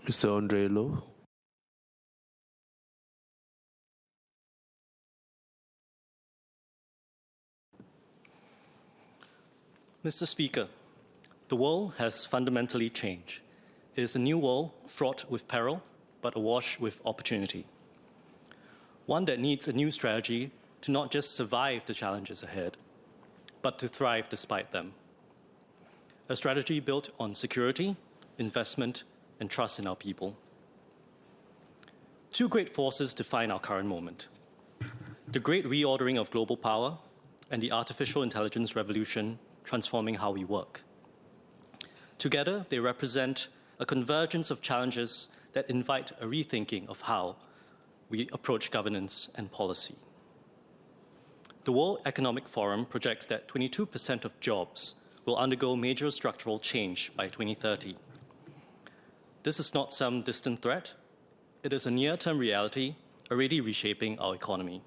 Mr. Andre Low. Mr. Speaker, the world has fundamentally changed. It is a new world fraught with peril, but awash with opportunity. One that needs a new strategy to not just survive the challenges ahead, but to thrive despite them. A strategy built on security, investment, and trust in our people. Two great forces define our current moment: the great reordering of global power and the artificial intelligence revolution transforming how we work. Together, they represent a convergence of challenges that invite a rethinking of how we approach governance and policy. The World Economic Forum projects that 22% of jobs will undergo major structural change by 2030. This is not some distant threat. It is a near-term reality already reshaping our economy.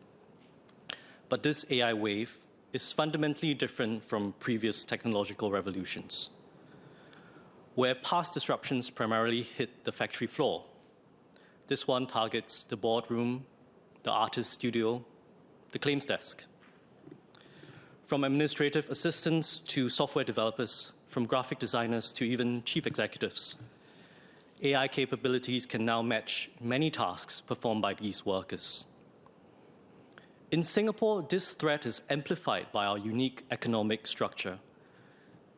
But this AI wave is fundamentally different from previous technological revolutions, where past disruptions primarily hit the factory floor. This one targets the boardroom, the artist studio, the claims desk. From administrative assistants to software developers, from graphic designers to even chief executives, AI capabilities can now match many tasks performed by these workers. In Singapore, this threat is amplified by our unique economic structure.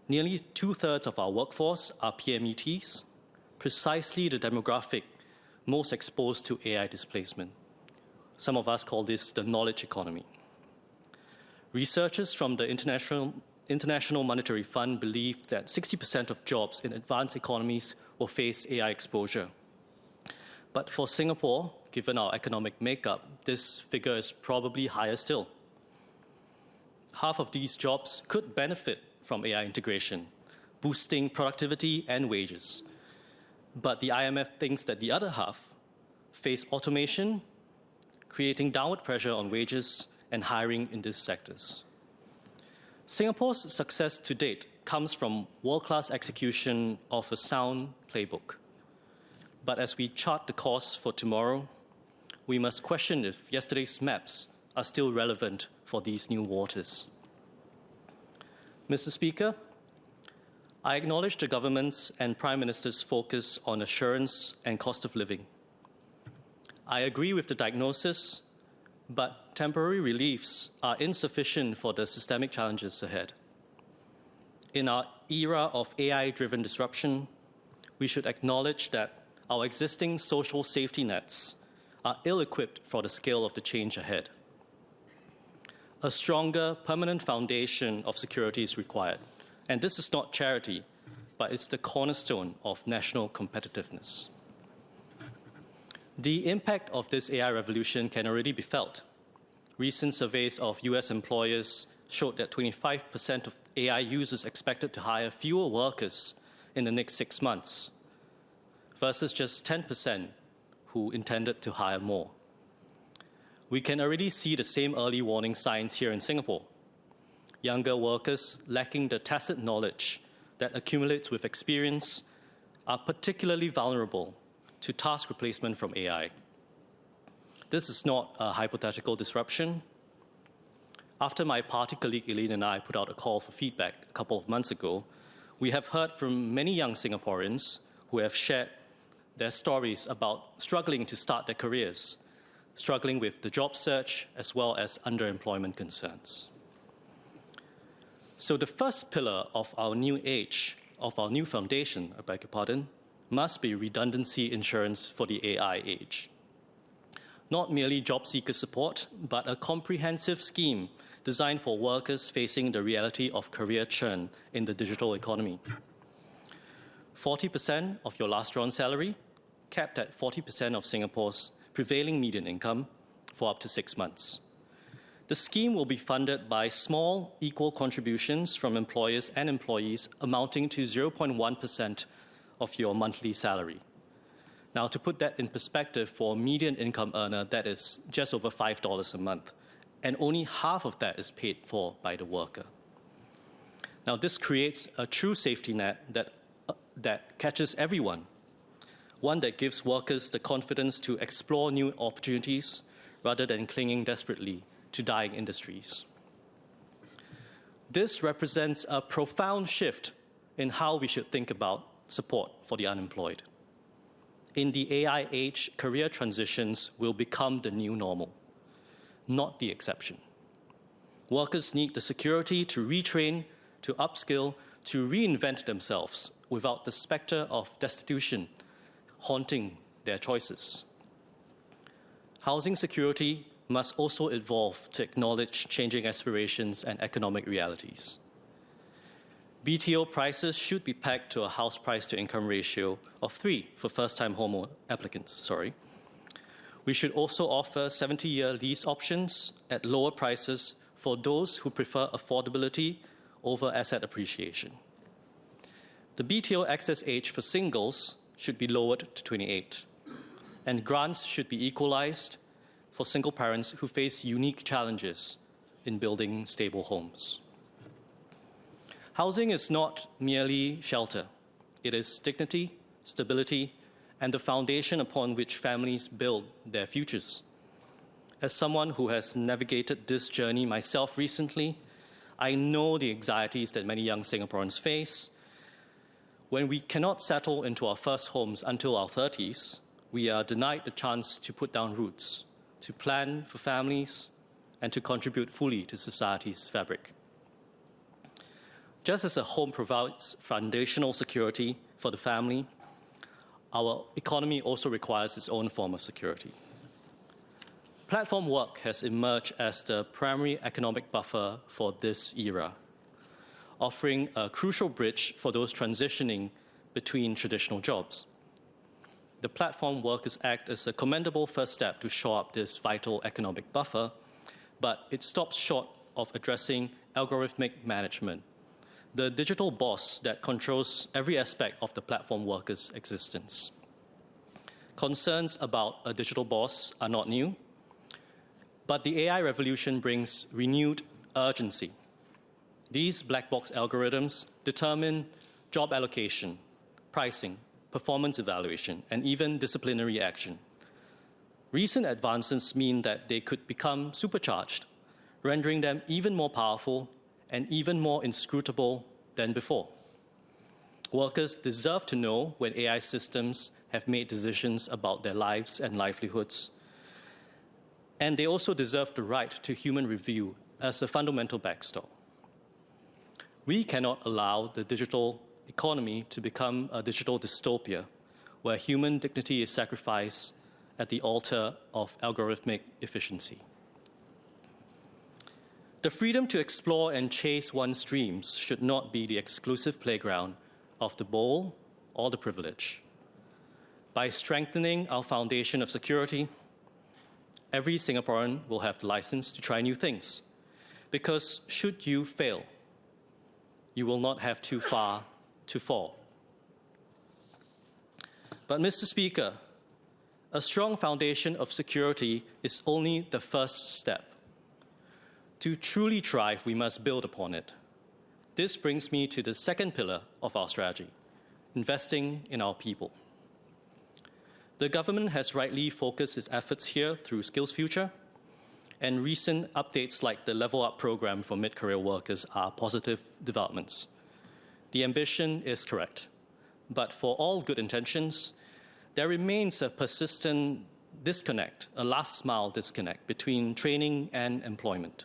Nearly 2/3 of our workforce are PMETs, precisely the demographic most exposed to AI displacement. Some of us call this the knowledge economy. Researchers from the International Monetary Fund believe that 60% of jobs in advanced economies will face AI exposure. But for Singapore, given our economic makeup, this figure is probably higher still. Half of these jobs could benefit from AI integration, boosting productivity and wages. But the IMF thinks that the other half face automation, creating downward pressure on wages and hiring in these sectors. Singapore's success to date comes from world-class execution of a sound playbook. But as we chart the course for tomorrow, we must question if yesterday's maps are still relevant for these new waters. Mr. Speaker, I acknowledge the government's and Prime Minister's focus on assurance and cost of living. I agree with the diagnosis, but temporary reliefs are insufficient for the systemic challenges ahead. In our era of AI-driven disruption, we should acknowledge that our existing social safety nets are ill-equipped for the scale of the change ahead. A stronger, permanent foundation of security is required, and this is not charity, but it's the cornerstone of national competitiveness. The impact of this AI revolution can already be felt. Recent surveys of US employers showed that 25% of AI users expected to hire fewer workers in the next 6 months, versus just 10% who intended to hire more. We can already see the same early warning signs here in Singapore. Younger workers lacking the tacit knowledge that accumulates with experience are particularly vulnerable to task replacement from AI. This is not a hypothetical disruption. After my party colleague Elaine and I put out a call for feedback a couple of months ago, we have heard from many young Singaporeans who have shared their stories about struggling to start their careers, struggling with the job search as well as underemployment concerns. So the first pillar of our new age, of our new foundation, I beg your pardon, must be redundancy insurance for the AI age. Not merely job seeker support, but a comprehensive scheme designed for workers facing the reality of career churn in the digital economy. 40% of your last drawn salary, capped at 40% of Singapore's prevailing median income for up to 6 months. The scheme will be funded by small, equal contributions from employers and employees amounting to 0.1% of your monthly salary. Now, to put that in perspective, for a median income earner, that is just over $5 a month, and only half of that is paid for by the worker. Now, this creates a true safety net that catches everyone. one that gives workers the confidence to explore new opportunities rather than clinging desperately to dying industries. This represents a profound shift in how we should think about support for the unemployed. In the AI age, career transitions will become the new normal, not the exception. Workers need the security to retrain, to upskill, to reinvent themselves without the specter of destitution haunting their choices. Housing security must also evolve to acknowledge changing aspirations and economic realities. BTO prices should be pegged to a house price to income ratio of 3 for first-time home applicants. We should also offer 70-year lease options at lower prices for those who prefer affordability over asset appreciation. The BTO access age for singles should be lowered to 28, and grants should be equalized for single parents who face unique challenges in building stable homes. Housing is not merely shelter. It is dignity, stability, and the foundation upon which families build their futures. As someone who has navigated this journey myself recently, I know the anxieties that many young Singaporeans face. When we cannot settle into our first homes until our 30s, we are denied the chance to put down roots, to plan for families, and to contribute fully to society's fabric. Just as a home provides foundational security for the family, our economy also requires its own form of security. Platform work has emerged as the primary economic buffer for this era, offering a crucial bridge for those transitioning between traditional jobs. The Platform Workers Act is a commendable first step to shore up this vital economic buffer, but it stops short of addressing algorithmic management, the digital boss that controls every aspect of the platform workers' existence. Concerns about a digital boss are not new, but the AI revolution brings renewed urgency. These black box algorithms determine job allocation, pricing, performance evaluation, and even disciplinary action. Recent advances mean that they could become supercharged, rendering them even more powerful and even more inscrutable than before. Workers deserve to know when AI systems have made decisions about their lives and livelihoods, and they also deserve the right to human review as a fundamental backstop. We cannot allow the digital economy to become a digital dystopia where human dignity is sacrificed at the altar of algorithmic efficiency. The freedom to explore and chase one's dreams should not be the exclusive playground of the bold or the privileged. By strengthening our foundation of security, every Singaporean will have the license to try new things. Because should you fail, you will not have too far to fall. But Mr. Speaker, a strong foundation of security is only the first step. To truly thrive, we must build upon it. This brings me to the second pillar of our strategy, investing in our people. The government has rightly focused its efforts here through Skills Future, and recent updates like the Level Up program for mid-career workers are positive developments. The ambition is correct, but for all good intentions, there remains a persistent disconnect, a last-mile disconnect between training and employment.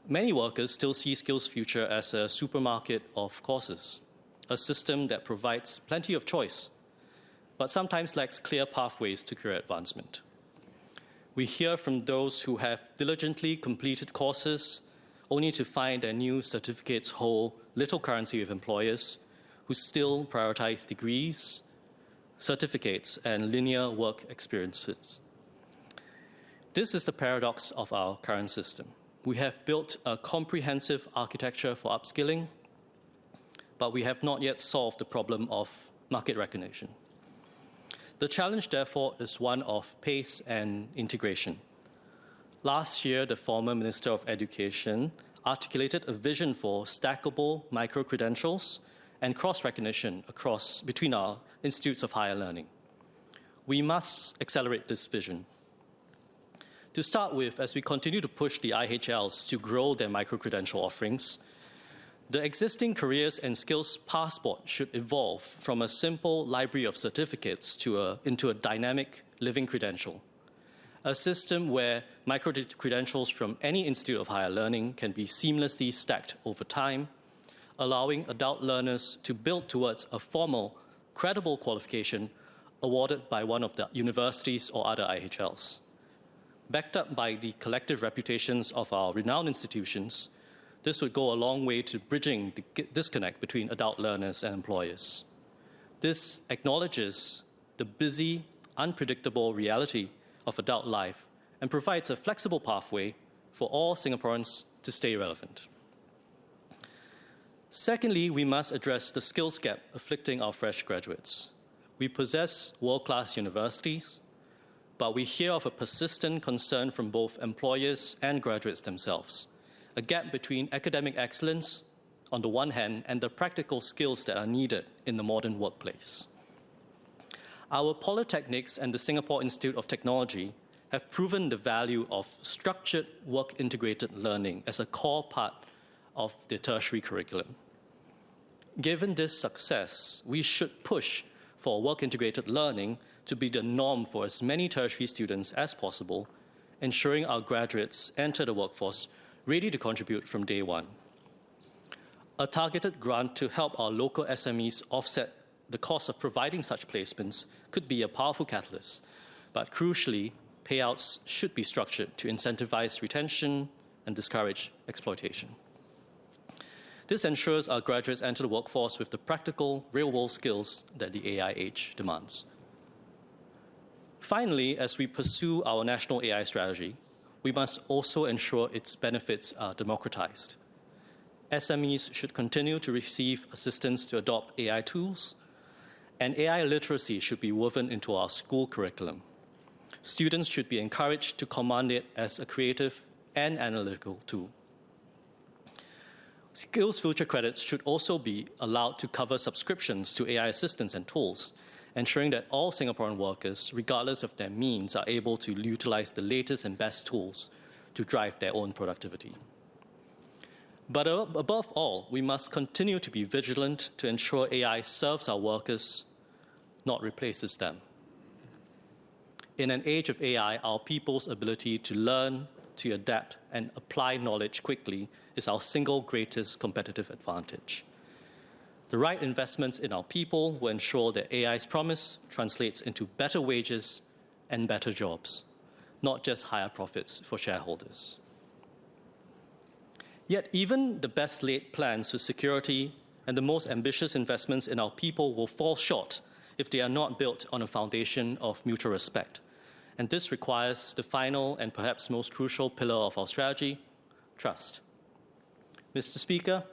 Many workers still see Skills Future as a supermarket of courses, a system that provides plenty of choice, but sometimes lacks clear pathways to career advancement. We hear from those who have diligently completed courses only to find their new certificates hold little currency with employers who still prioritize degrees, certificates, and linear work experiences. This is the paradox of our current system. We have built a comprehensive architecture for upskilling, but we have not yet solved the problem of market recognition. The challenge, therefore, is one of pace and integration. Last year, the former Minister of Education articulated a vision for stackable micro-credentials and cross-recognition between our institutes of higher learning. We must accelerate this vision. To start with, as we continue to push the IHLs to grow their micro-credential offerings, the existing careers and skills passport should evolve from a simple library of certificates into a dynamic living credential, a system where micro-credentials from any institute of higher learning can be seamlessly stacked over time, allowing adult learners to build towards a formal, credible qualification awarded by one of the universities or other IHLs. Backed up by the collective reputations of our renowned institutions, this would go a long way to bridging the disconnect between adult learners and employers. This acknowledges the busy, unpredictable reality of adult life and provides a flexible pathway for all Singaporeans to stay relevant. Secondly, we must address the skills gap afflicting our fresh graduates. We possess world-class universities, but we hear of a persistent concern from both employers and graduates themselves, a gap between academic excellence on the one hand and the practical skills that are needed in the modern workplace. Our polytechnics and the Singapore Institute of Technology have proven the value of structured work-integrated learning as a core part of the tertiary curriculum. Given this success, we should push for work-integrated learning to be the norm for as many tertiary students as possible, ensuring our graduates enter the workforce ready to contribute from day one. A targeted grant to help our local SMEs offset the cost of providing such placements could be a powerful catalyst, but crucially, payouts should be structured to incentivize retention and discourage exploitation. This ensures our graduates enter the workforce with the practical, real-world skills that the AI age demands. Finally, as we pursue our national AI strategy, we must also ensure its benefits are democratized. SMEs should continue to receive assistance to adopt AI tools, and AI literacy should be woven into our school curriculum. Students should be encouraged to command it as a creative and analytical tool. Skills Future credits should also be allowed to cover subscriptions to AI assistants and tools, ensuring that all Singaporean workers, regardless of their means, are able to utilize the latest and best tools to drive their own productivity. But above all, we must continue to be vigilant to ensure AI serves our workers, not replaces them. In an age of AI, our people's ability to learn, to adapt, and apply knowledge quickly is our single greatest competitive advantage. The right investments in our people will ensure that AI's promise translates into better wages and better jobs, not just higher profits for shareholders. Yet even the best laid plans for security and the most ambitious investments in our people will fall short if they are not built on a foundation of mutual respect. And this requires the final and perhaps most crucial pillar of our strategy, trust. Mr. Speaker,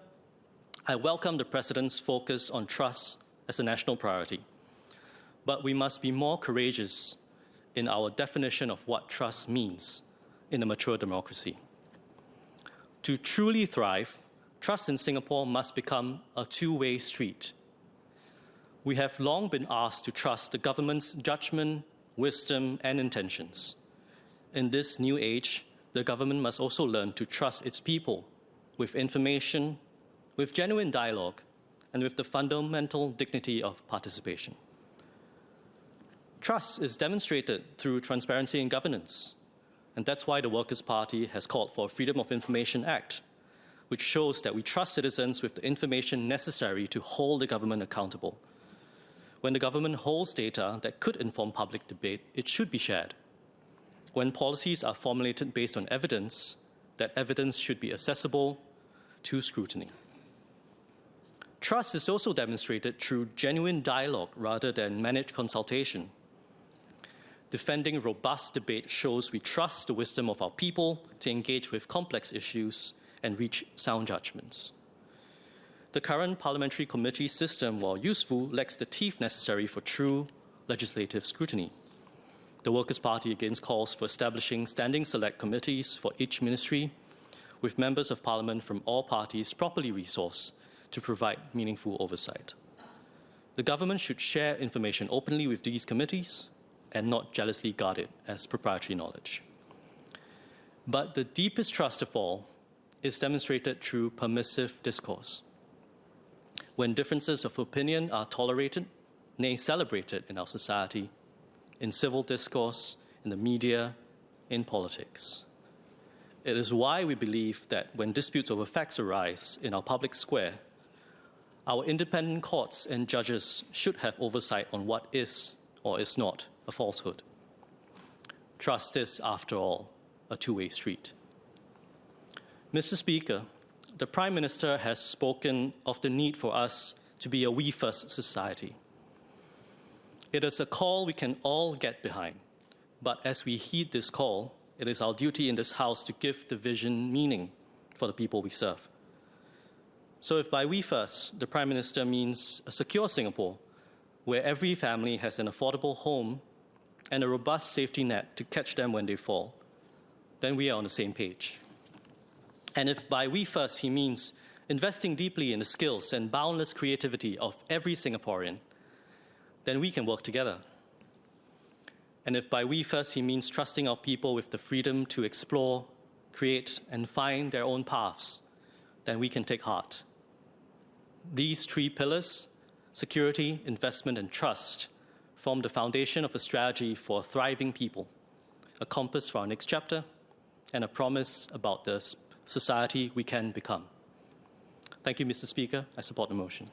I welcome the President's focus on trust as a national priority, but we must be more courageous in our definition of what trust means in a mature democracy. To truly thrive, trust in Singapore must become a two-way street. We have long been asked to trust the government's judgment, wisdom, and intentions. In this new age, the government must also learn to trust its people with information, with genuine dialogue, and with the fundamental dignity of participation. Trust is demonstrated through transparency in governance, and that's why the Workers' Party has called for a Freedom of Information Act, which shows that we trust citizens with the information necessary to hold the government accountable. When the government holds data that could inform public debate, it should be shared. When policies are formulated based on evidence, that evidence should be accessible to scrutiny. Trust is also demonstrated through genuine dialogue rather than managed consultation. Defending robust debate shows we trust the wisdom of our people to engage with complex issues and reach sound judgments. The current parliamentary committee system, while useful, lacks the teeth necessary for true legislative scrutiny. The Workers' Party again calls for establishing standing select committees for each ministry, with members of parliament from all parties properly resourced to provide meaningful oversight. The government should share information openly with these committees and not jealously guard it as proprietary knowledge. But the deepest trust of all is demonstrated through permissive discourse. When differences of opinion are tolerated, nay, celebrated in our society, in civil discourse, in the media, in politics. It is why we believe that when disputes over facts arise in our public square, our independent courts and judges should have oversight on what is or is not a falsehood. Trust is, after all, a two-way street. Mr. Speaker, the Prime Minister has spoken of the need for us to be a we-first society. It is a call we can all get behind, but as we heed this call, it is our duty in this House to give the vision meaning for the people we serve. So if by we first, the Prime Minister means a secure Singapore, where every family has an affordable home and a robust safety net to catch them when they fall, then we are on the same page. And if by we first he means investing deeply in the skills and boundless creativity of every Singaporean, then we can work together. And if by we first he means trusting our people with the freedom to explore, create, and find their own paths, then we can take heart. These three pillars, security, investment, and trust, form the foundation of a strategy for a thriving people, a compass for our next chapter, and a promise about the society we can become. Thank you, Mr. Speaker. I support the motion.